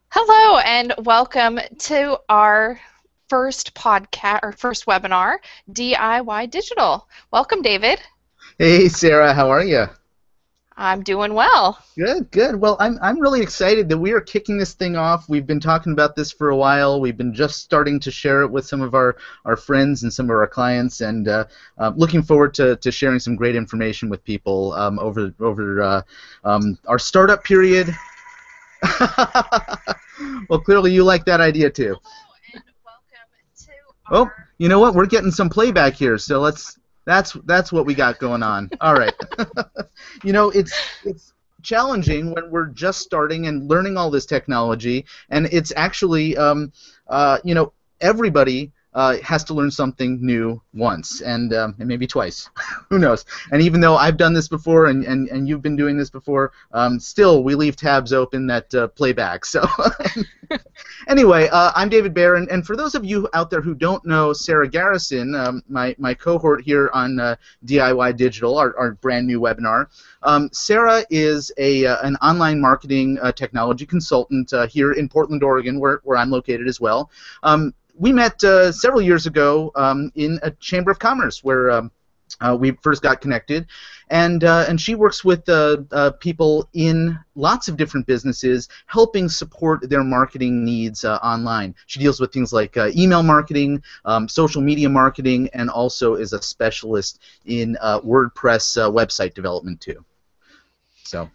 Hello and welcome to our first podcast or first webinar, DIY Digital. Welcome, David. Hey Sarah, how are you? I'm doing well. Good, good. Well, I'm really excited that we are kicking this thing off. We've been talking about this for a while. We've been just starting to share it with some of our friends and some of our clients, and looking forward to sharing some great information with people over our startup period. Well, clearly you like that idea too. Hello and welcome to Oh, our you know what? We're getting some playback here, so that's what we got going on. All right. It's challenging when we're just starting and learning all this technology, and it's actually everybody has to learn something new once and maybe twice. Who knows? And even though I've done this before and you've been doing this before, still we leave tabs open that playback. So anyway, I'm David Baer, and for those of you out there who don't know Sarah Garrison, my cohort here on DIY Digital, our brand new webinar, Sarah is an online marketing technology consultant here in Portland, Oregon, where I'm located as well. We met several years ago in a Chamber of Commerce where we first got connected, and she works with people in lots of different businesses, helping support their marketing needs online. She deals with things like email marketing, social media marketing, and also is a specialist in WordPress website development too. So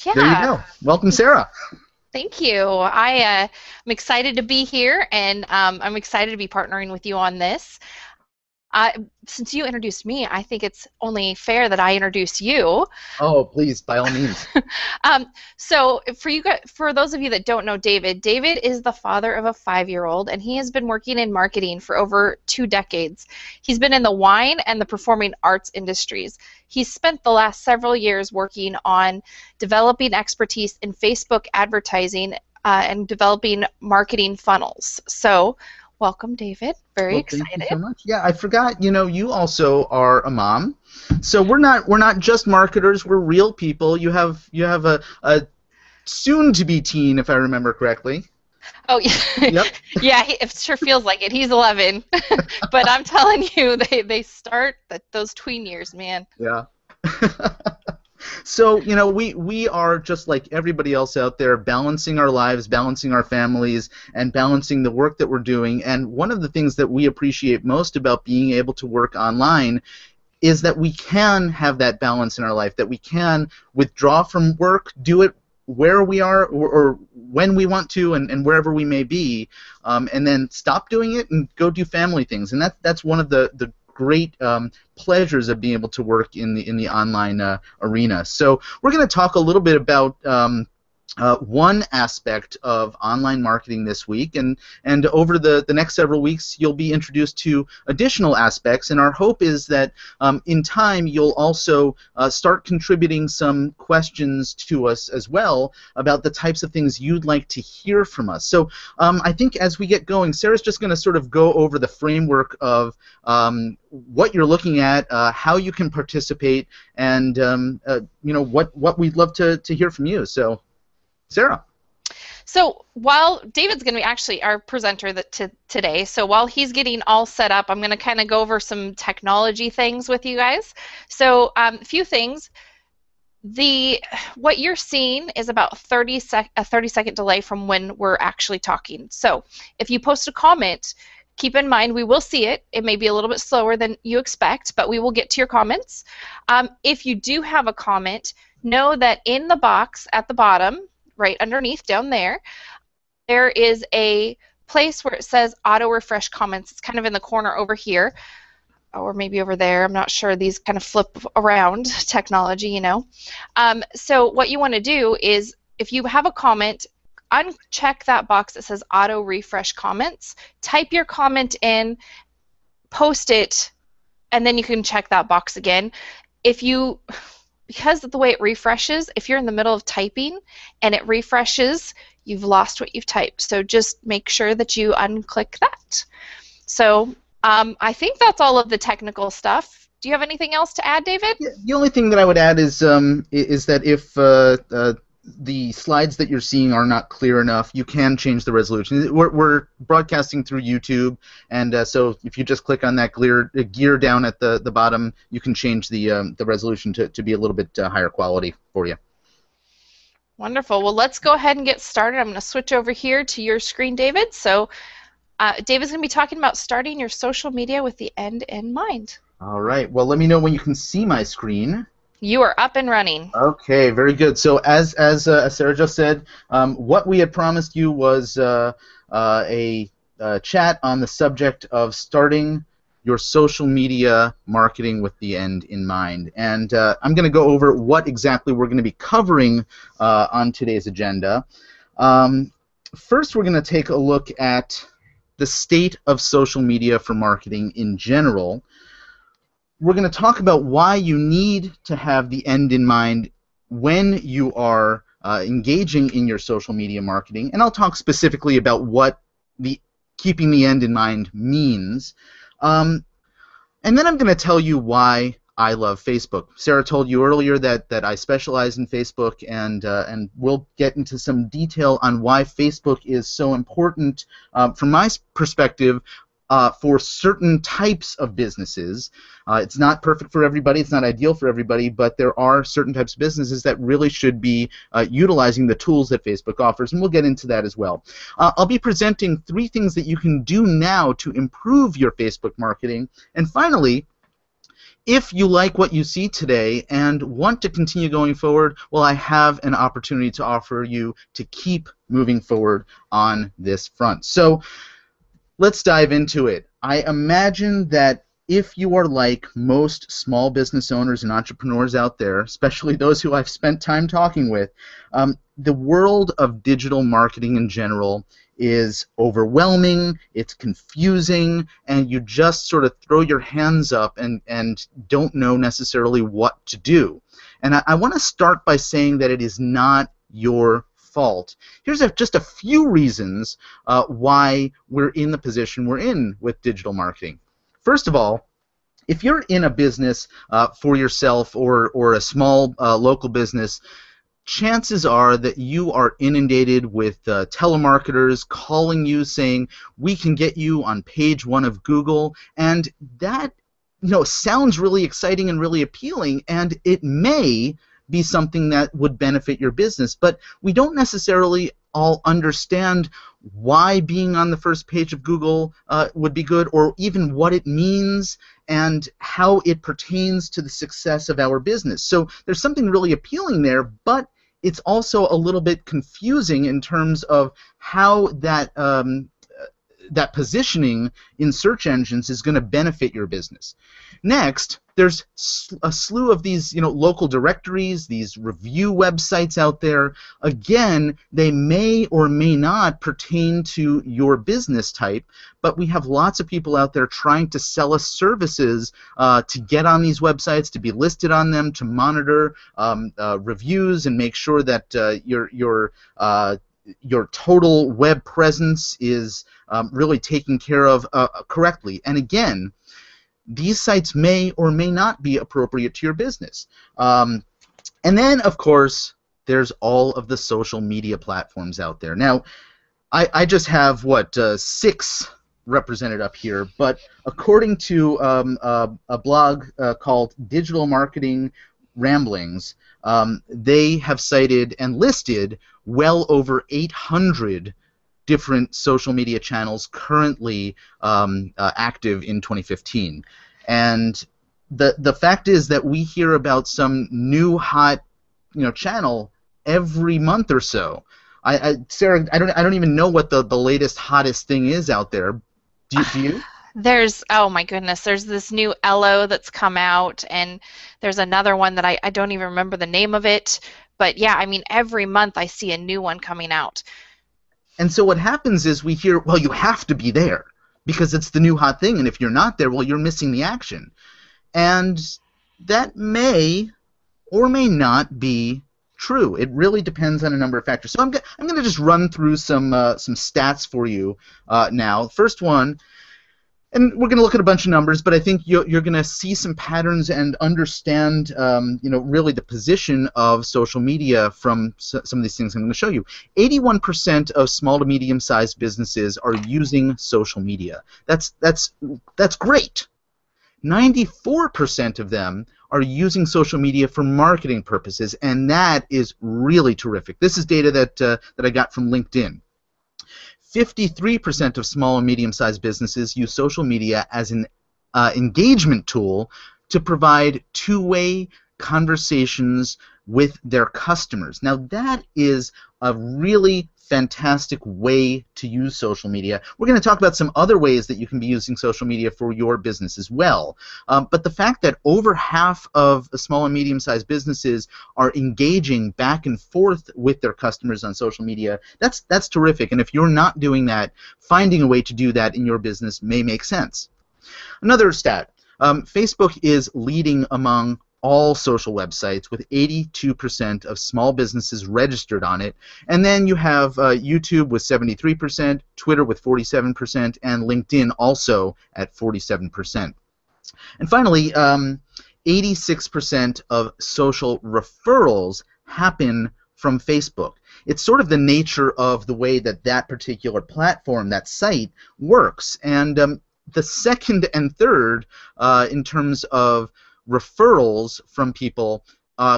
there you yeah. go. Welcome, Sarah. Thank you. I'm excited to be here, and I'm excited to be partnering with you on this. Since you introduced me, I think it's only fair that I introduce you. Oh, please, by all means. So for those of you that don't know David, David is the father of a 5-year-old, and he has been working in marketing for over 2 decades. He's been in the wine and the performing arts industries. He's spent the last several years working on developing expertise in Facebook advertising and developing marketing funnels. So welcome, David. Very Well, thank you excited. so much. Yeah, I forgot. You also are a mom. So we're not just marketers. We're real people. You have a soon-to-be teen, if I remember correctly. Oh, yeah, Yep. yeah. It sure feels like it. He's 11, but I'm telling you, they start those tween years, man. Yeah. So, we are just like everybody else out there, balancing our lives, balancing our families, and balancing the work that we're doing. And one of the things that we appreciate most about being able to work online is that we can have that balance in our life, that we can withdraw from work, do it where we are or when we want to and wherever we may be, and then stop doing it and go do family things. And that's one of the great pleasures of being able to work in the online arena. So we're going to talk a little bit about one aspect of online marketing this week, and over the next several weeks you'll be introduced to additional aspects, and our hope is that in time you'll also start contributing some questions to us as well about the types of things you'd like to hear from us. So I think as we get going, Sarah's just going to sort of go over the framework of what you're looking at, how you can participate, and what we'd love to hear from you. So Sarah. So while David's going to be actually our presenter today, so while he's getting all set up, I'm going to kind of go over some technology things with you guys. So a few things. What you're seeing is about a 30-second delay from when we're actually talking. So if you post a comment, keep in mind we will see it. It may be a little bit slower than you expect, but we will get to your comments. If you do have a comment, know that in the box at the bottom, right underneath down there is a place where it says auto refresh comments. It's kind of in the corner over here, or maybe over there. I'm not sure. These kind of flip around, technology, you know. So what you want to do is, if you have a comment, uncheck that box that says auto refresh comments, type your comment in, post it, and then you can check that box again. Because of the way it refreshes, if you're in the middle of typing and it refreshes, you've lost what you've typed. So just make sure that you unclick that. So I think that's all of the technical stuff. Do you have anything else to add, David? Yeah, the only thing that I would add is that if the slides that you're seeing are not clear enough, you can change the resolution. We're broadcasting through YouTube, and so if you just click on that gear down at the bottom, you can change the resolution to be a little bit higher quality for you. Wonderful. Well, let's go ahead and get started. I'm going to switch over here to your screen, David. So David's going to be talking about starting your social media with the end in mind. All right. Well, let me know when you can see my screen. You are up and running. Okay, very good. So as Sarah just said, what we had promised you was a chat on the subject of starting your social media marketing with the end in mind. And I'm going to go over what exactly we're going to be covering on today's agenda. First, we're going to take a look at the state of social media for marketing in general. We're going to talk about why you need to have the end in mind when you are engaging in your social media marketing, and I'll talk specifically about what keeping the end in mind means. And then I'm going to tell you why I love Facebook. Sarah told you earlier that I specialize in Facebook, and we'll get into some detail on why Facebook is so important from my perspective for certain types of businesses. It's not perfect for everybody, it's not ideal for everybody, but there are certain types of businesses that really should be utilizing the tools that Facebook offers, and we'll get into that as well. I'll be presenting 3 things that you can do now to improve your Facebook marketing, and finally, if you like what you see today and want to continue going forward, well, I have an opportunity to offer you to keep moving forward on this front. So let's dive into it. I imagine that if you are like most small business owners and entrepreneurs out there, especially those who I've spent time talking with, the world of digital marketing in general is overwhelming, it's confusing, and you just sort of throw your hands up and don't know necessarily what to do. And I want to start by saying that it is not your fault. Here's just a few reasons why we're in the position we're in with digital marketing. First of all, if you're in a business for yourself or a small local business, chances are that you are inundated with telemarketers calling you saying, we can get you on page 1 of Google, and that sounds really exciting and really appealing, and it may be something that would benefit your business, but we don't necessarily all understand why being on the first page of Google would be good, or even what it means and how it pertains to the success of our business. So there's something really appealing there, but it's also a little bit confusing in terms of how that that positioning in search engines is going to benefit your business. Next, there's a slew of these local directories, these review websites out there. Again, they may or may not pertain to your business type, but we have lots of people out there trying to sell us services to get on these websites, to be listed on them, to monitor reviews and make sure that your total web presence is really taken care of correctly. And again, these sites may or may not be appropriate to your business. And then, of course, there's all of the social media platforms out there. Now, I just have, 6 represented up here, but according to a blog called Digital Marketing Ramblings, they have cited and listed well over 800 different social media channels currently active in 2015. And the fact is that we hear about some new hot channel every month or so. Sarah, I don't even know what the latest hottest thing is out there. Do you? There's, oh my goodness, there's this new Ello that's come out, and there's another one that I don't even remember the name of it. But yeah, I mean, every month I see a new one coming out. And so what happens is we hear, well, you have to be there because it's the new hot thing, and if you're not there, well, you're missing the action. And that may or may not be true. It really depends on a number of factors. So I'm going to just run through some stats for you now. First one, And we're going to look at a bunch of numbers, but I think you're going to see some patterns and understand, really the position of social media from some of these things I'm going to show you. 81% of small to medium-sized businesses are using social media. That's great. 94% of them are using social media for marketing purposes, and that is really terrific. This is data that I got from LinkedIn. 53% of small and medium-sized businesses use social media as an engagement tool to provide two-way conversations with their customers. Now that is a really fantastic way to use social media. We're going to talk about some other ways that you can be using social media for your business as well. But the fact that over half of small and medium-sized businesses are engaging back and forth with their customers on social media, that's terrific. And if you're not doing that, finding a way to do that in your business may make sense. Another stat, Facebook is leading among all social websites with 82% of small businesses registered on it. And then you have YouTube with 73%, Twitter with 47%, and LinkedIn also at 47%. And finally, 86% of social referrals happen from Facebook. It's sort of the nature of the way that particular platform, that site, works. And the second and third in terms of referrals from people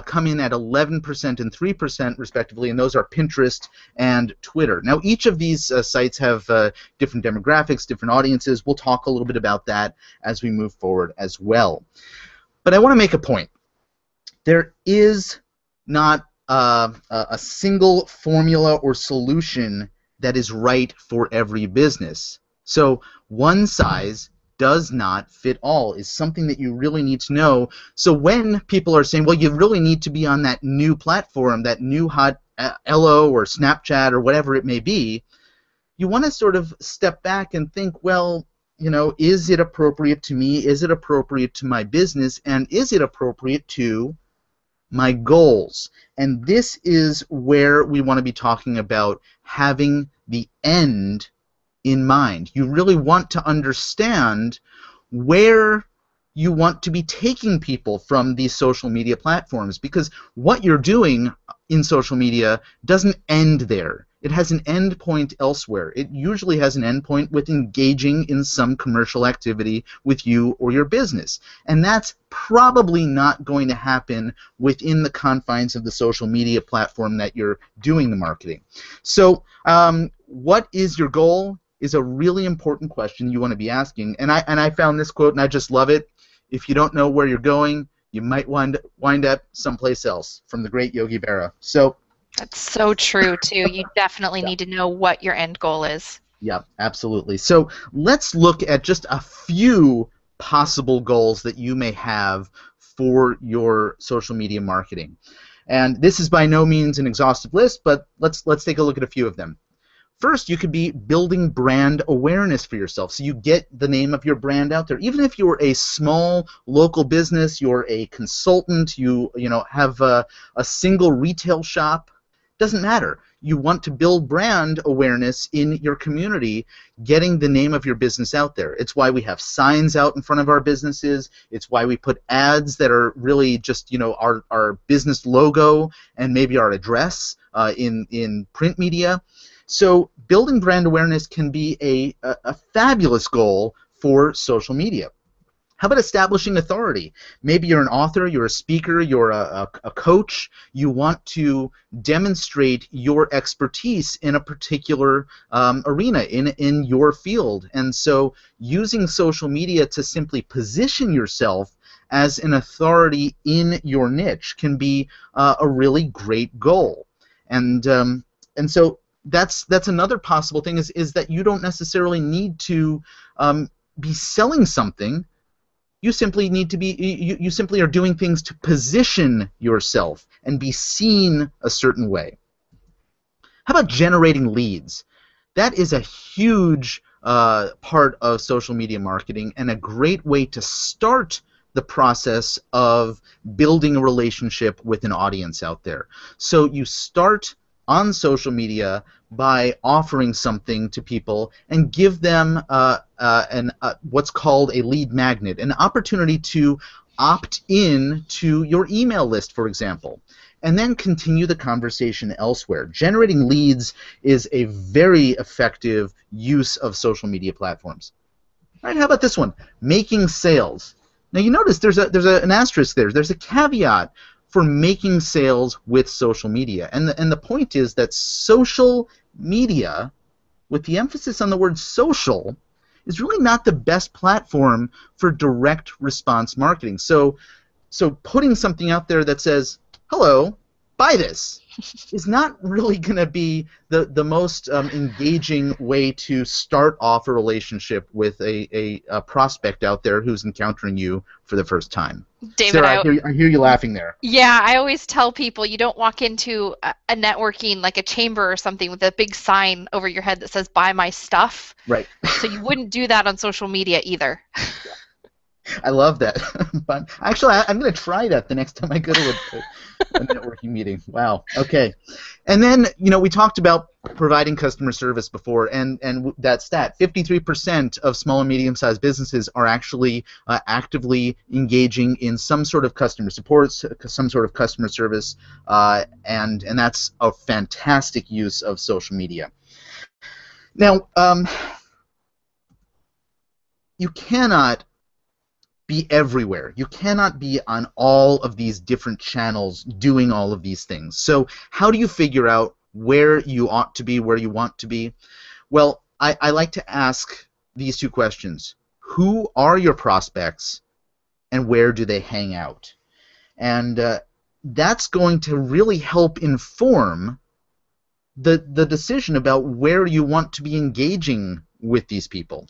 come in at 11% and 3% respectively, and those are Pinterest and Twitter. Now each of these sites have different demographics, different audiences. We'll talk a little bit about that as we move forward as well. But I want to make a point. There is not a single formula or solution that is right for every business. So one size does not fit all is something that you really need to know. So when people are saying, well, you really need to be on that new platform, that new hot LO or Snapchat or whatever it may be, you want to sort of step back and think, well, is it appropriate to me? Is it appropriate to my business? And is it appropriate to my goals? And this is where we want to be talking about having the end in mind. You really want to understand where you want to be taking people from these social media platforms, because what you're doing in social media doesn't end there. It has an end point elsewhere. It usually has an end point with engaging in some commercial activity with you or your business. And that's probably not going to happen within the confines of the social media platform that you're doing the marketing. So what is your goal is a really important question you want to be asking. And I found this quote and I just love it. If you don't know where you're going, you might wind up someplace else, from the great Yogi Berra. So that's so true too. You definitely need to know what your end goal is. Yeah, absolutely. So let's look at just a few possible goals that you may have for your social media marketing. And this is by no means an exhaustive list, but let's take a look at a few of them. First, you could be building brand awareness for yourself, so you get the name of your brand out there. Even if you're a small local business, you're a consultant, you have a single retail shop, doesn't matter. You want to build brand awareness in your community, getting the name of your business out there. It's why we have signs out in front of our businesses. It's why we put ads that are really just our business logo and maybe our address in print media. So building brand awareness can be a fabulous goal for social media. How about establishing authority? Maybe you're an author, you're a speaker, you're a coach. You want to demonstrate your expertise in a particular arena, in your field. And so using social media to simply position yourself as an authority in your niche can be a really great goal. And so that's another possible thing is that you don't necessarily need to be selling something. You simply need to be you simply are doing things to position yourself and be seen a certain way. How about generating leads? That is a huge part of social media marketing and a great way to start the process of building a relationship with an audience out there. So you start on social media by offering something to people and give them what's called a lead magnet, an opportunity to opt in to your email list, for example, and then continue the conversation elsewhere. Generating leads is a very effective use of social media platforms. All right, how about this one? Making sales. Now you notice there's an asterisk there. There's a caveat for making sales with social media, and the point is that social media, with the emphasis on the word social, is really not the best platform for direct response marketing. So putting something out there that says, "Hello, buy this," is not really going to be the most engaging way to start off a relationship with a prospect out there who's encountering you for the first time. David, Sarah, I hear you laughing there. yeah, I always tell people you don't walk into a networking, like a chamber or something, with a big sign over your head that says "Buy my stuff." Right. So you wouldn't do that on social media either. I love that. But actually, I'm going to try that the next time I go to a networking meeting. Wow. Okay. And then, we talked about providing customer service before, and that stat, 53% of small and medium-sized businesses are actually actively engaging in some sort of customer support, some sort of customer service, and that's a fantastic use of social media. Now, you cannot be everywhere. You cannot be on all of these different channels doing all of these things. So how do you figure out where you ought to be, where you want to be? Well, I like to ask these two questions. Who are your prospects, and where do they hang out? And that's going to really help inform the decision about where you want to be engaging with these people.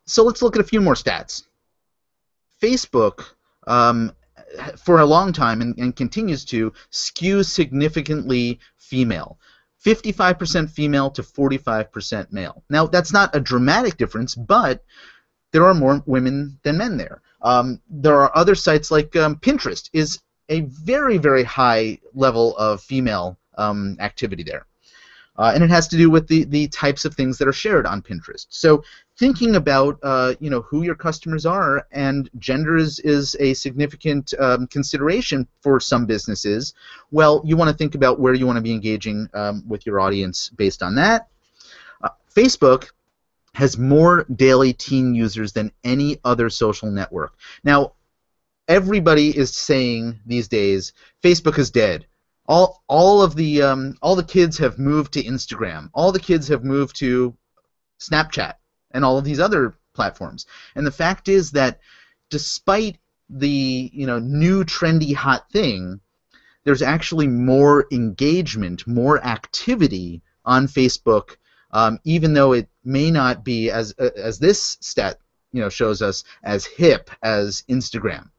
So let's look at a few more stats. Facebook, for a long time and continues to, skew significantly female. 55% female to 45% male. Now, that's not a dramatic difference, but there are more women than men there. There are other sites like Pinterest is a very, very high level of female activity there. And it has to do with the types of things that are shared on Pinterest. So thinking about who your customers are, and gender is a significant consideration for some businesses. Well, you want to think about where you want to be engaging with your audience based on that. Facebook has more daily teen users than any other social network. Now, everybody is saying these days Facebook is dead. All the kids have moved to Instagram. All the kids have moved to Snapchat and all of these other platforms. And the fact is that despite the new trendy hot thing, there's actually more engagement, more activity on Facebook, even though it may not be as this stat shows us, as hip as Instagram,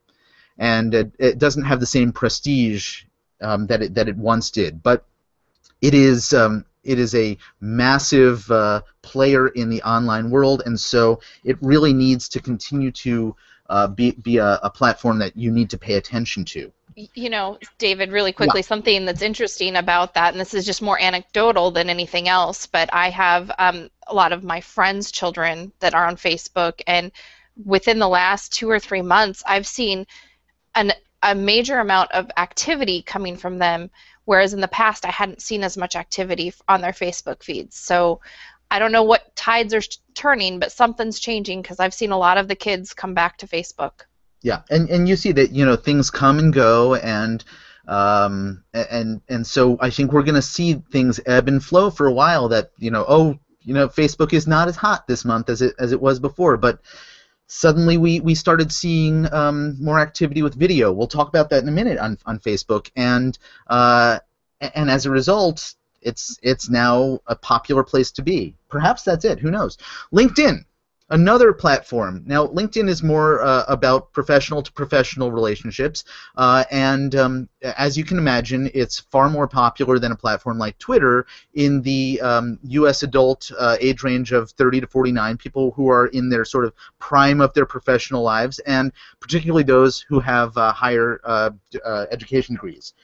and it doesn't have the same prestige that it once did, but it is a massive player in the online world, and so it really needs to continue to be a platform that you need to pay attention to. David, really quickly, Yeah. something that's interesting about that, and this is just more anecdotal than anything else, but I have a lot of my friends' children that are on Facebook, and within the last 2 or 3 months, I've seen a major amount of activity coming from them, whereas in the past I hadn't seen as much activity on their Facebook feeds. So I don't know what tides are turning, but something's changing, because I've seen a lot of the kids come back to Facebook. Yeah, and you see that things come and go, and so I think we're going to see things ebb and flow for a while. That Facebook is not as hot this month as it was before, but suddenly we started seeing more activity with video. We'll talk about that in a minute on Facebook, and as a result, it's now a popular place to be. Perhaps that's it. Who knows? LinkedIn, another platform. Now, LinkedIn is more about professional to professional relationships, and as you can imagine, it's far more popular than a platform like Twitter in the U.S. adult age range of 30 to 49, people who are in their sort of prime of their professional lives, and particularly those who have higher education degrees.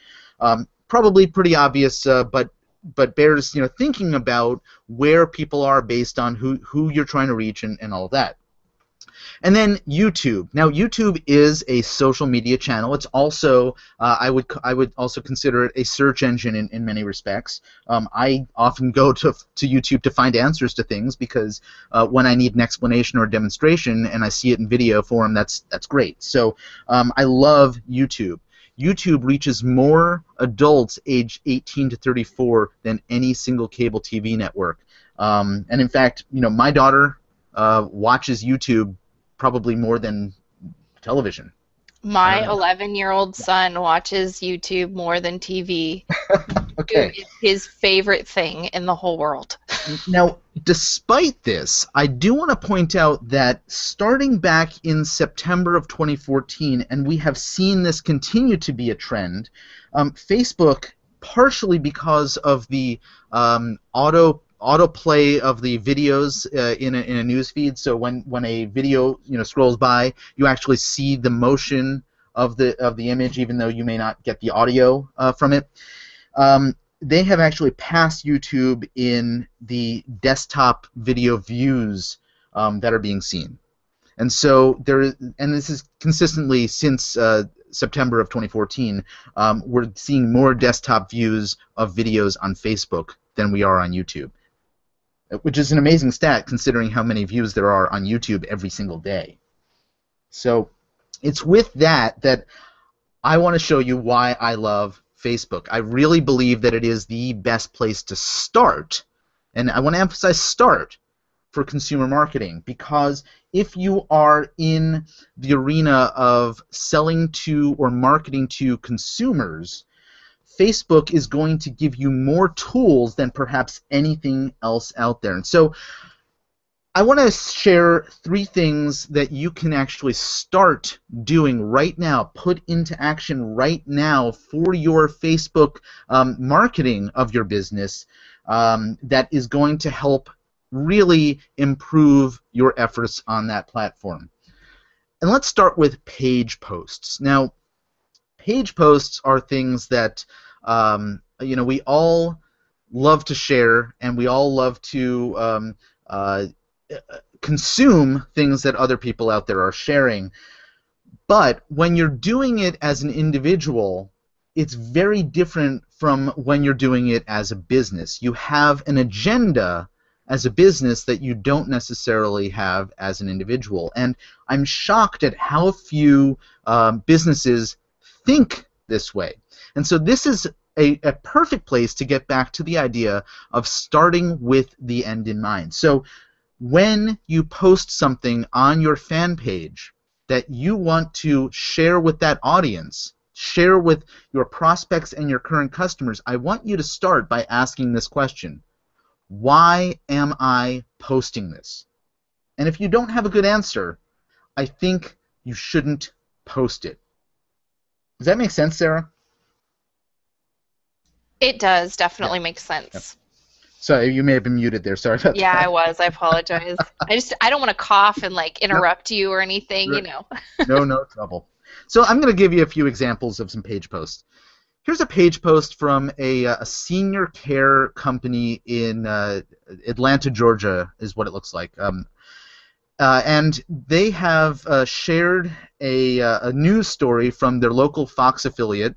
probably pretty obvious, but bears thinking about where people are based on who you're trying to reach and all of that. And then YouTube. Now, YouTube is a social media channel. It's also, I would also consider it a search engine in many respects. I often go to YouTube to find answers to things because when I need an explanation or a demonstration and I see it in video form, that's great. So I love YouTube. YouTube reaches more adults aged 18 to 34 than any single cable TV network. And in fact, my daughter watches YouTube probably more than television. I My don't know. 11-year-old son watches YouTube more than TV. YouTube Okay. is his favorite thing in the whole world. Now, despite this, I do want to point out that starting back in September of 2014, and we have seen this continue to be a trend, Facebook, partially because of the autoplay of the videos in a news feed, so when a video scrolls by, you actually see the motion of the image, even though you may not get the audio from it. They have actually passed YouTube in the desktop video views that are being seen. And so and this is consistently since September of 2014, we're seeing more desktop views of videos on Facebook than we are on YouTube, which is an amazing stat considering how many views there are on YouTube every single day. So it's with that I want to show you why I love Facebook. I really believe that it is the best place to start, and I want to emphasize start, for consumer marketing, because if you are in the arena of selling to or marketing to consumers, Facebook is going to give you more tools than perhaps anything else out there. And so I want to share 3 things that you can actually start doing right now, put into action right now for your Facebook marketing of your business that is going to help really improve your efforts on that platform. And let's start with page posts. Now, page posts are things that we all love to share, and we all love to consume things that other people out there are sharing. But when you're doing it as an individual, it's very different from when you're doing it as a business. You have an agenda as a business that you don't necessarily have as an individual. And I'm shocked at how few businesses think this way. And so this is a perfect place to get back to the idea of starting with the end in mind. So when you post something on your fan page that you want to share with that audience, share with your prospects and your current customers, I want you to start by asking this question: why am I posting this? And if you don't have a good answer, I think you shouldn't post it. Does that make sense, Sarah? It does definitely Yeah. make sense. So you may have been muted there. Sorry about Yeah, that. I was. I apologize. I don't want to cough and like interrupt you or anything, Sure. you know. No trouble. So I'm going to give you a few examples of some page posts. Here's a page post from a senior care company in Atlanta, Georgia, is what it looks like. And they have shared a news story from their local Fox affiliate,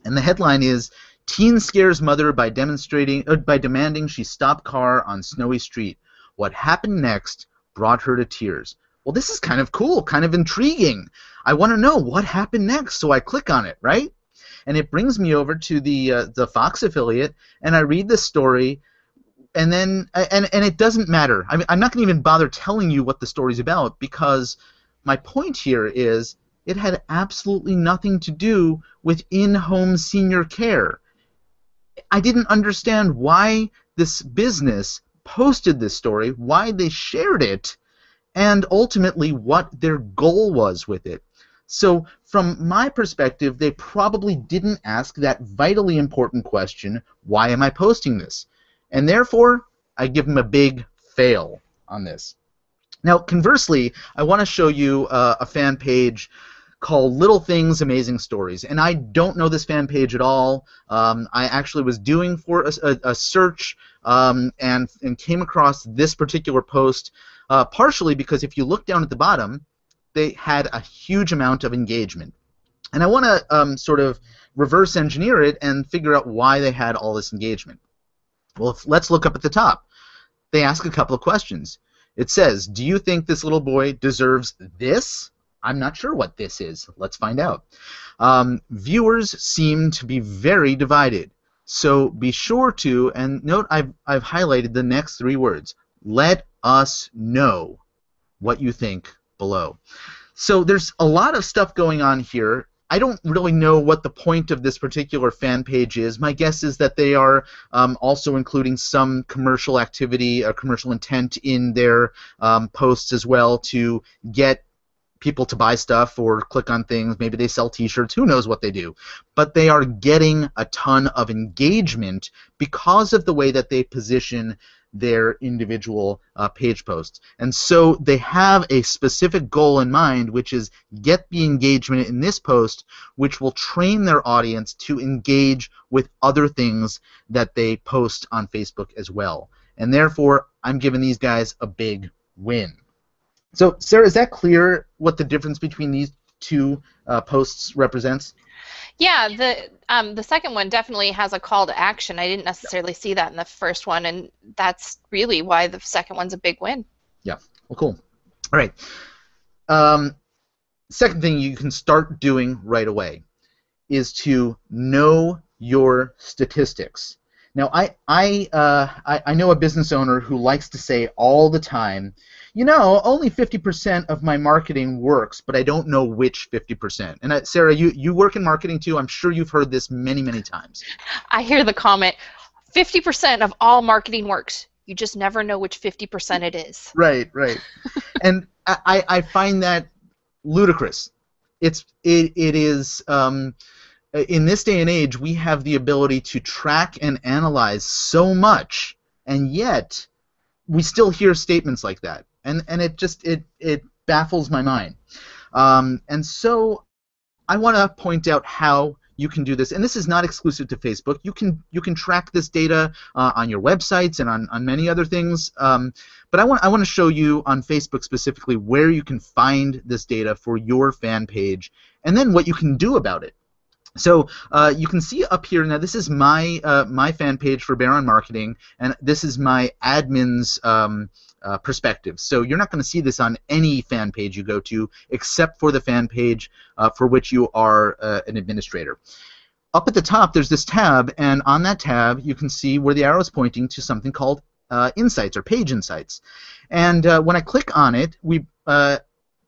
and the headline is: "Teen scares mother by demanding she stop car on snowy street. What happened next brought her to tears." Well, this is kind of cool, kind of intriguing. I want to know what happened next, so I click on it, right? And it brings me over to the Fox affiliate, and I read the story, and then and it doesn't matter. I mean, I'm not going to even bother telling you what the story's about, because my point here is it had absolutely nothing to do with in-home senior care. I didn't understand why this business posted this story, why they shared it, and ultimately what their goal was with it. So from my perspective, they probably didn't ask that vitally important question: why am I posting this? And therefore, I give them a big fail on this. Now, conversely, I want to show you a fan page called Little Things, Amazing Stories. And I don't know this fan page at all. I actually was doing for a search and came across this particular post partially because if you look down at the bottom, they had a huge amount of engagement. And I want to sort of reverse engineer it and figure out why they had all this engagement. Well, let's look up at the top. They ask a couple of questions. It says, do you think this little boy deserves this? I'm not sure what this is. Let's find out. Viewers seem to be very divided. So be sure to, and note I've highlighted the next 3 words. Let us know what you think below. So there's a lot of stuff going on here. I don't really know what the point of this particular fan page is. My guess is that they are also including some commercial activity, commercial intent in their posts as well to get people to buy stuff or click on things. Maybe they sell t-shirts. Who knows what they do? But they are getting a ton of engagement because of the way that they position their individual page posts. And so they have a specific goal in mind, which is get the engagement in this post, which will train their audience to engage with other things that they post on Facebook as well. And therefore, I'm giving these guys a big win. So, Sarah, is that clear what the difference between these 2 posts represents? Yeah, the second one definitely has a call to action. I didn't necessarily see that in the first one, and that's really why the second one's a big win. Yeah. Well, cool. All right. Second thing you can start doing right away is to know your statistics. Now, I know a business owner who likes to say all the time, you know, only 50% of my marketing works, but I don't know which 50%. And Sarah, you work in marketing too. I'm sure you've heard this many, many times. I hear the comment, 50% of all marketing works. You just never know which 50% it is. Right, right. And I find that ludicrous. It is in this day and age, we have the ability to track and analyze so much, and yet we still hear statements like that, and it baffles my mind. And so I want to point out how you can do this, and this is not exclusive to Facebook. You can track this data on your websites and on many other things. But I want to show you on Facebook specifically where you can find this data for your fan page, and then what you can do about it. So you can see up here now. This is my fan page for Baer on Marketing, and this is my admin's perspective. So you're not going to see this on any fan page you go to, except for the fan page for which you are an administrator. Up at the top, there's this tab, and on that tab, you can see where the arrow is pointing to something called Insights or Page Insights. And when I click on it, we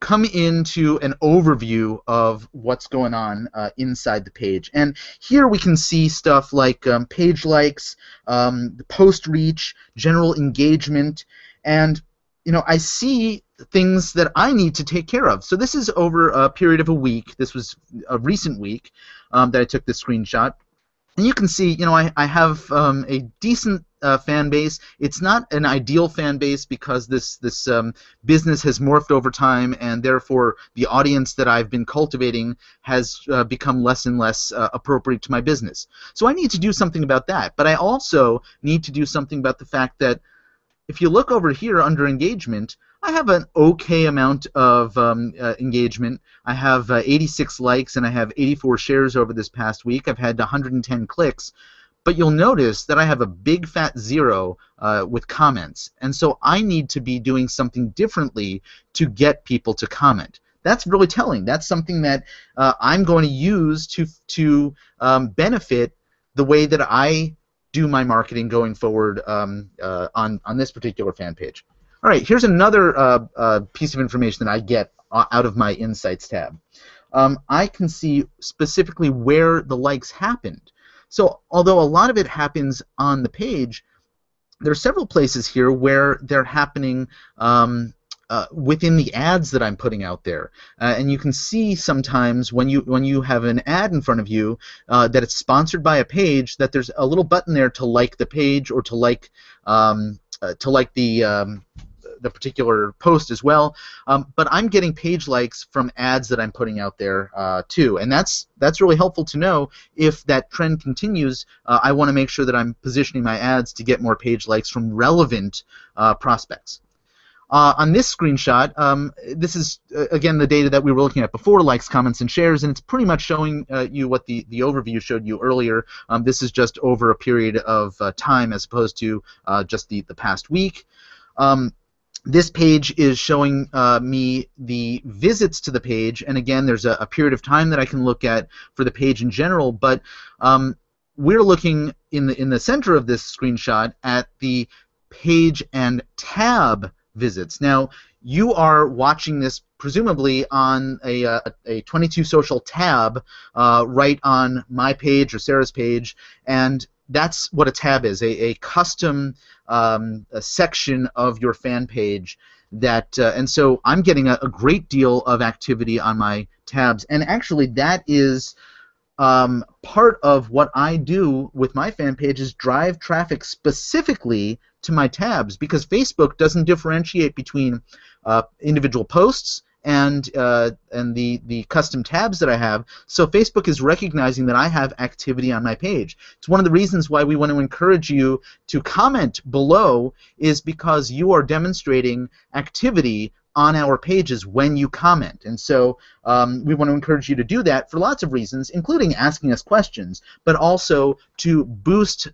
come into an overview of what's going on inside the page. And here we can see stuff like page likes, the post reach, general engagement, and I see things that I need to take care of. So this is over a period of a week. This was a recent week that I took this screenshot. And you can see, I have a decent fan base. It's not an ideal fan base because this business has morphed over time, and therefore the audience that I've been cultivating has become less and less appropriate to my business. So I need to do something about that. But I also need to do something about the fact that if you look over here under engagement, I have an okay amount of engagement. I have 86 likes and I have 84 shares over this past week. I've had 110 clicks. But you'll notice that I have a big fat 0 with comments. And so I need to be doing something differently to get people to comment. That's really telling. That's something that I'm going to use to benefit the way that I do my marketing going forward on this particular fan page. All right, here's another piece of information that I get out of my Insights tab. I can see specifically where the likes happened. So although a lot of it happens on the page, there are several places here where they're happening within the ads that I'm putting out there. And you can see sometimes when you have an ad in front of you that it's sponsored by a page, that there's a little button there to like the page or to like the the particular post as well. But I'm getting page likes from ads that I'm putting out there too, and that's really helpful to know. If that trend continues, I want to make sure that I'm positioning my ads to get more page likes from relevant prospects. On this screenshot, this is, again, the data that we were looking at before, likes, comments, and shares, and it's pretty much showing you what the overview showed you earlier. This is just over a period of time as opposed to just the past week. This page is showing me the visits to the page, and again, there's a period of time that I can look at for the page in general, but we're looking in the center of this screenshot at the page and tab visits. Now, you are watching this presumably on a 22 Social tab right on my page or Sarah's page, and that's what a tab is, a custom a section of your fan page. And so I'm getting a great deal of activity on my tabs, and actually that is part of what I do with my fan page is drive traffic specifically to my tabs, because Facebook doesn't differentiate between individual posts and the custom tabs that I have. So Facebook is recognizing that I have activity on my page. It's one of the reasons why we want to encourage you to comment below, is because you are demonstrating activity on our pages when you comment. And so we want to encourage you to do that for lots of reasons, including asking us questions, but also to boost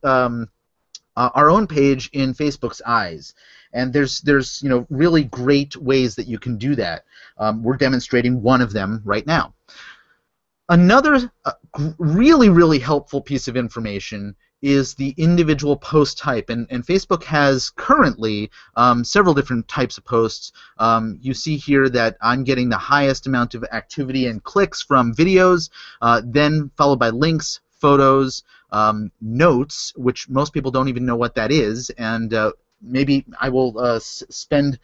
our own page in Facebook's eyes. And there's really great ways that you can do that. We're demonstrating one of them right now. Another really helpful piece of information is the individual post type, and Facebook has currently several different types of posts. You see here that I'm getting the highest amount of activity and clicks from videos, then followed by links, photos, notes, which most people don't even know what that is, and maybe I will spend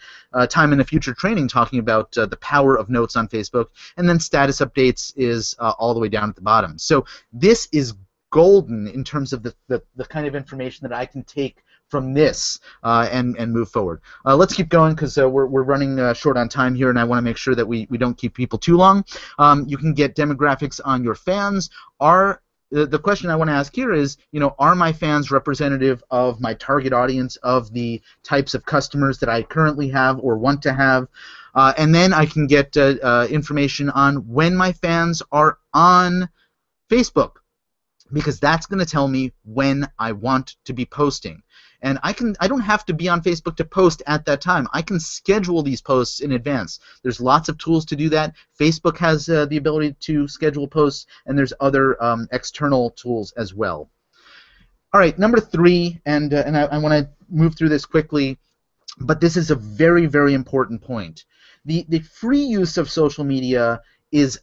time in a future training talking about the power of notes on Facebook, and then status updates is all the way down at the bottom. So this is golden in terms of the kind of information that I can take from this and move forward. Let's keep going, because we're running short on time here, and I want to make sure that we don't keep people too long. You can get demographics on your fans. The question I want to ask here is, are my fans representative of my target audience, of the types of customers that I currently have or want to have? And then I can get information on when my fans are on Facebook, because that's going to tell me when I want to be posting. And I don't have to be on Facebook to post at that time. I can schedule these posts in advance. There's lots of tools to do that. Facebook has the ability to schedule posts, and there's other external tools as well. All right, number 3, and I want to move through this quickly, but this is a very important point. The free use of social media is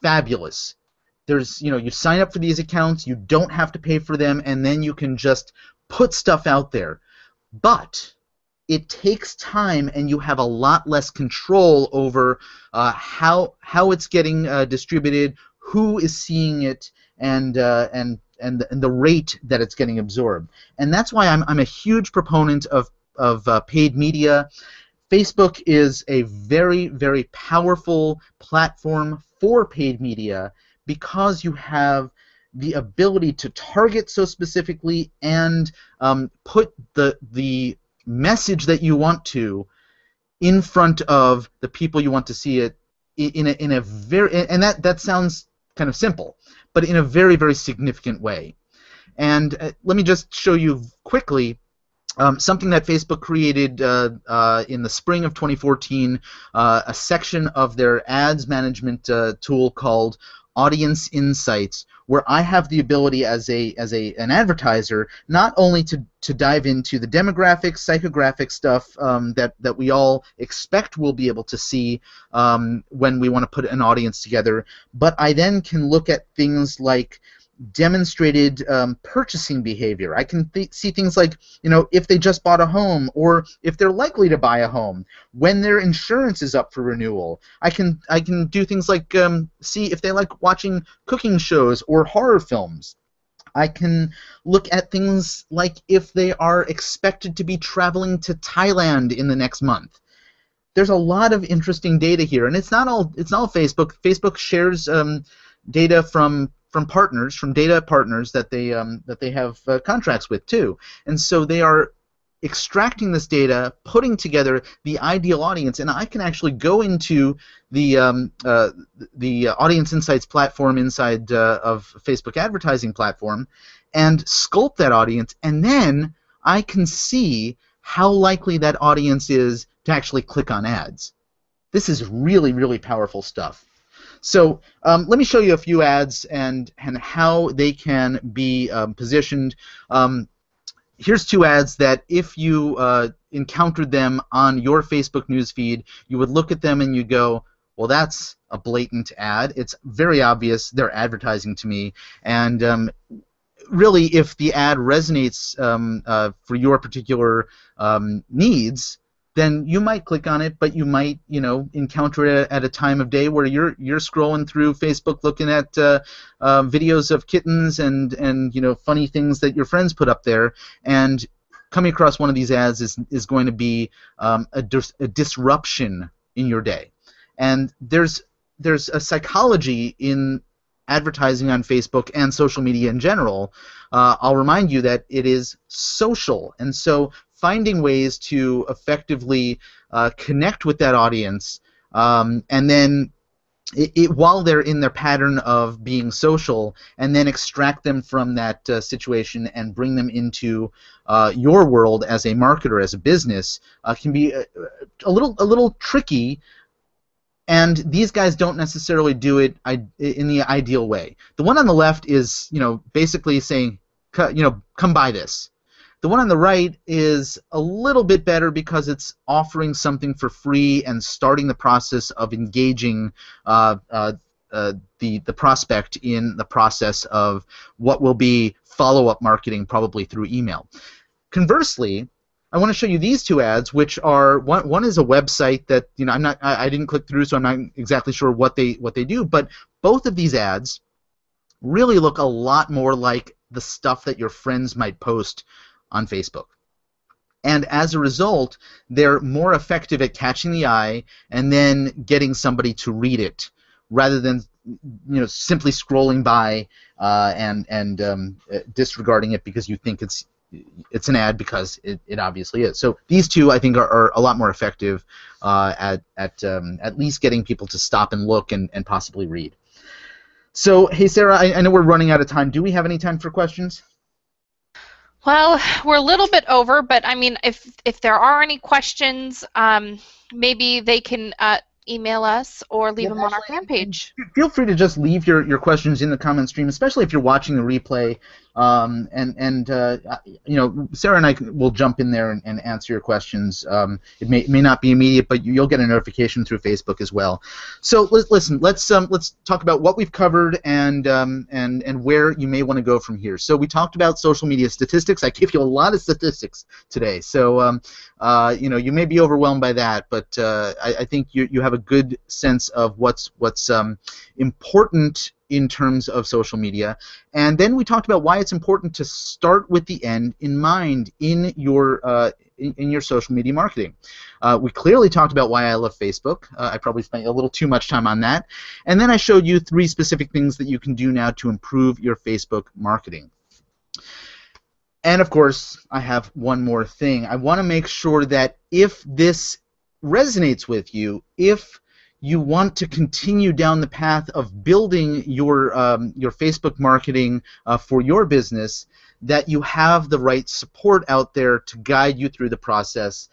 fabulous. There's, you sign up for these accounts, you don't have to pay for them, and then you can just put stuff out there. But it takes time, and you have a lot less control over how it's getting distributed, who is seeing it, and the rate that it's getting absorbed. And that's why I'm a huge proponent of paid media. Facebook is a very powerful platform for paid media, because you have the ability to target so specifically and put the message that you want to in front of the people you want to see it in a very, and that sounds kind of simple, but in a very significant way. And let me just show you quickly something that Facebook created in the spring of 2014, a section of their ads management tool called Audience Insights, where I have the ability as an advertiser not only to dive into the demographics, psychographic stuff that we all expect we'll be able to see when we want to put an audience together, but I then can look at things like demonstrated purchasing behavior. I can see things like, if they just bought a home, or if they're likely to buy a home, when their insurance is up for renewal. I can do things like see if they like watching cooking shows or horror films. I can look at things like if they are expected to be traveling to Thailand in the next month. There's a lot of interesting data here, and it's not all Facebook. Facebook shares data from partners, from data partners that they have contracts with too, and so they are extracting this data, putting together the ideal audience, and I can actually go into the Audience Insights platform inside of Facebook advertising platform and sculpt that audience, and then I can see how likely that audience is to actually click on ads. This is really, really powerful stuff. So let me show you a few ads and how they can be positioned. Here's two ads that if you encountered them on your Facebook newsfeed, you would look at them and you go, well, that's a blatant ad. It's very obvious they're advertising to me. And really, if the ad resonates for your particular needs, then you might click on it, but you might, encounter it at a time of day where you're scrolling through Facebook looking at videos of kittens and funny things that your friends put up there, and coming across one of these ads is going to be a disruption in your day. And there's a psychology in advertising on Facebook and social media in general. I'll remind you that it is social, and so finding ways to effectively connect with that audience, and then while they're in their pattern of being social, and then extract them from that situation and bring them into your world as a marketer, as a business, can be a little tricky. And these guys don't necessarily do it in the ideal way. The one on the left is, basically saying, come buy this. The one on the right is a little bit better because it's offering something for free and starting the process of engaging the prospect in the process of what will be follow-up marketing, probably through email. Conversely, I want to show you these two ads, which are one is a website that I didn't click through, so I'm not exactly sure what they do. But both of these ads really look a lot more like the stuff that your friends might post on Facebook. And as a result, they're more effective at catching the eye and then getting somebody to read it, rather than simply scrolling by and disregarding it because you think it's an ad, because it obviously is. So these two, I think, are a lot more effective at least getting people to stop and look and possibly read. So, hey, Sarah, I know we're running out of time. Do we have any time for questions? Well, we're a little bit over, but I mean, if there are any questions, maybe they can email us or leave them on our fan page. Feel free to just leave your questions in the comment stream, especially if you're watching the replay. Sarah and I will jump in there and answer your questions. It may not be immediate, but you'll get a notification through Facebook as well. So listen, let's talk about what we've covered and where you may want to go from here. So we talked about social media statistics. I gave you a lot of statistics today, so you may be overwhelmed by that, but I think you have a good sense of what's important in terms of social media. And then we talked about why it's important to start with the end in mind in your social media marketing. We clearly talked about why I love Facebook. I probably spent a little too much time on that. And then I showed you 3 specific things that you can do now to improve your Facebook marketing. And of course, I have one more thing. I want to make sure that if this resonates with you, if you want to continue down the path of building your Facebook marketing for your business, that you have the right support out there to guide you through the process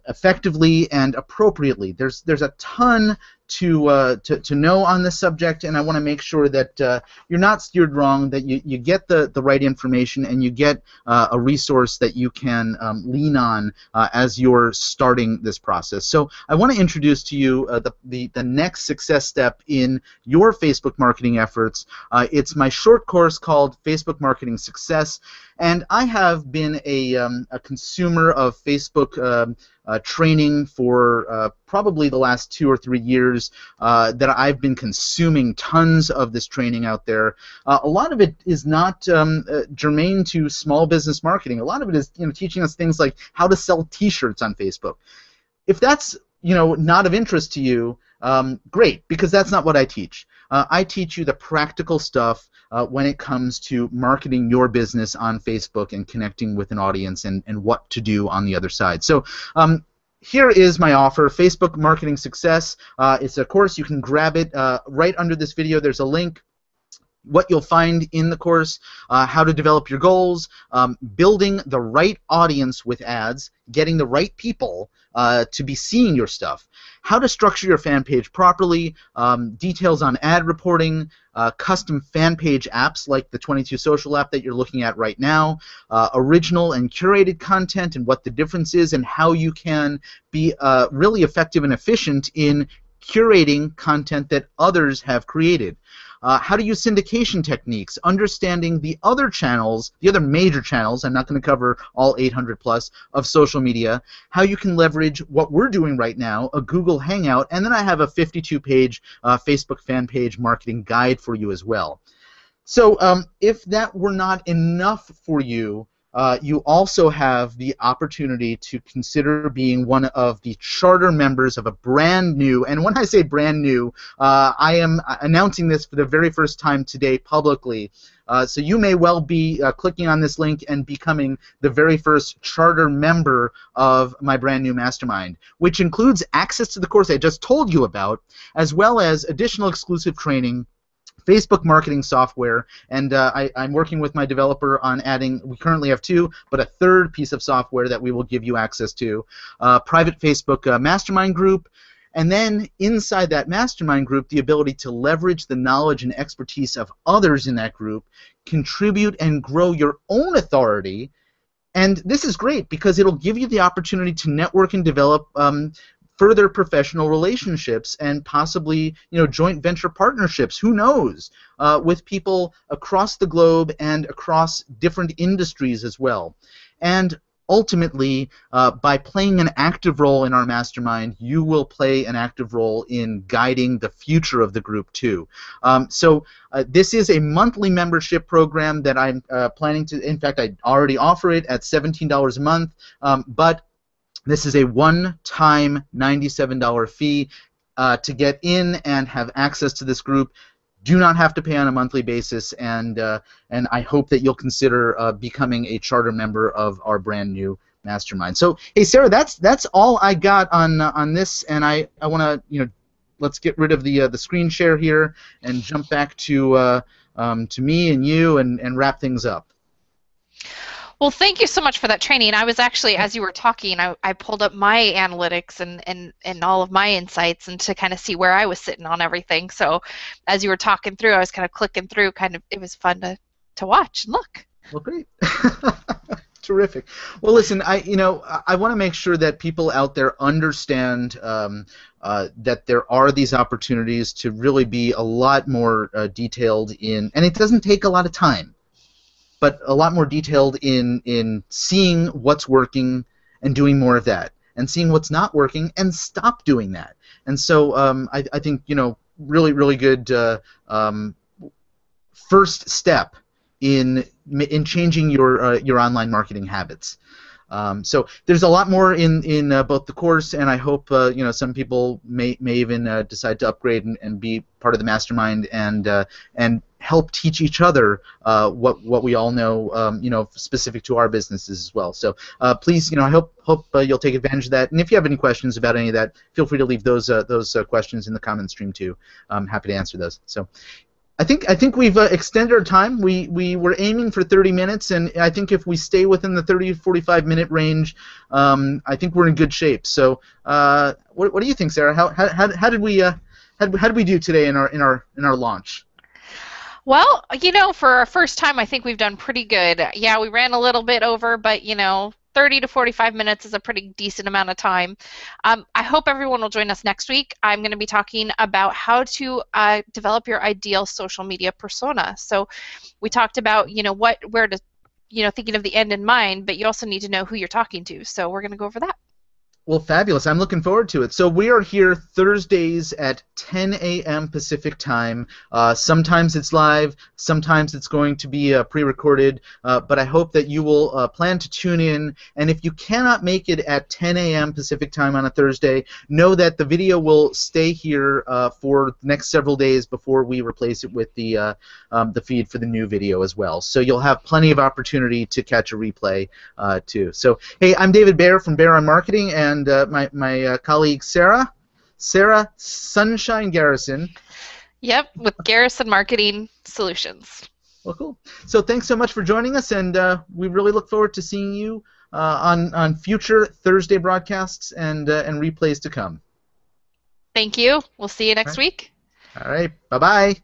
effectively and appropriately. There's a ton to know on this subject, and I want to make sure that you're not steered wrong, that you get the right information and you get a resource that you can lean on as you're starting this process. So I want to introduce to you the next success step in your Facebook marketing efforts. It's my short course called Facebook Marketing Success, and I have been a consumer of Facebook training for probably the last 2 or 3 years that I've been consuming tons of this training out there. A lot of it is not germane to small business marketing. A lot of it is teaching us things like how to sell T-shirts on Facebook. If that's not of interest to you, great, because that's not what I teach. I teach you the practical stuff when it comes to marketing your business on Facebook and connecting with an audience and what to do on the other side. So here is my offer, Facebook Marketing Success. It's a course. You can grab it right under this video. There's a link. What you'll find in the course, how to develop your goals, building the right audience with ads, getting the right people to be seeing your stuff, how to structure your fan page properly, details on ad reporting, custom fan page apps like the 22 Social app that you're looking at right now, original and curated content and what the difference is and how you can be really effective and efficient in curating content that others have created. How to use syndication techniques, understanding the other channels, the other major channels, I'm not going to cover all 800 plus, of social media, how you can leverage what we're doing right now, a Google Hangout, and then I have a 52-page Facebook fan page marketing guide for you as well. So if that were not enough for you, you also have the opportunity to consider being one of the charter members of a brand new, and when I say brand new, I am announcing this for the very first time today publicly, so you may well be clicking on this link and becoming the very first charter member of my brand new mastermind, which includes access to the course I just told you about, as well as additional exclusive training, Facebook marketing software, and I'm working with my developer on adding, we currently have 2, but a 3rd piece of software that we will give you access to, private Facebook mastermind group, and then inside that mastermind group, the ability to leverage the knowledge and expertise of others in that group, contribute and grow your own authority, and this is great because it'll give you the opportunity to network and develop further professional relationships and possibly joint venture partnerships, who knows, with people across the globe and across different industries as well. And ultimately, by playing an active role in our mastermind, you will play an active role in guiding the future of the group too. So this is a monthly membership program that I'm planning to, in fact I already offer it at $17 a month, but this is a one-time $97 fee to get in and have access to this group. Do not have to pay on a monthly basis, and I hope that you'll consider becoming a charter member of our brand new mastermind. So, hey Sarah, that's all I got on this, and I want to let's get rid of the screen share here and jump back to me and you and wrap things up. Well, thank you so much for that training. I was actually, as you were talking, I pulled up my analytics and all of my insights and to kind of see where I was sitting on everything. So as you were talking through, I was kind of clicking through, it was fun to watch and look. Well, great. Terrific. Well, listen, I want to make sure that people out there understand that there are these opportunities to really be a lot more detailed in, and it doesn't take a lot of time, but a lot more detailed in seeing what's working and doing more of that, and seeing what's not working and stop doing that. And so I think really, really good first step in changing your online marketing habits. So there's a lot more in both the course, and I hope some people may even decide to upgrade and be part of the mastermind and help teach each other what we all know, specific to our businesses as well. So please, I hope you'll take advantage of that. And if you have any questions about any of that, feel free to leave those questions in the comment stream too. I'm happy to answer those. So. I think we've extended our time. We were aiming for 30 minutes, and I think if we stay within the 30 to 45 minute range, I think we're in good shape. So, what do you think, Sarah? How did we do today in our launch? Well, for our first time, I think we've done pretty good. Yeah, we ran a little bit over, but 30 to 45 minutes is a pretty decent amount of time. I hope everyone will join us next week. I'm going to be talking about how to develop your ideal social media persona. So we talked about, where to, thinking of the end in mind, but you also need to know who you're talking to. So we're going to go over that. Well, fabulous. I'm looking forward to it. So we are here Thursdays at 10 a.m. Pacific time. Sometimes it's live, sometimes it's going to be pre-recorded, but I hope that you will plan to tune in. And if you cannot make it at 10 a.m. Pacific time on a Thursday, know that the video will stay here for the next several days before we replace it with the feed for the new video as well. So you'll have plenty of opportunity to catch a replay too. So, hey, I'm David Baer from Baer on Marketing, and my colleague Sarah Sunshine Garrison. Yep, with Garrison Marketing Solutions. Well, cool. So thanks so much for joining us, and we really look forward to seeing you on future Thursday broadcasts and replays to come. Thank you. We'll see you All next right. week. All right. Bye-bye.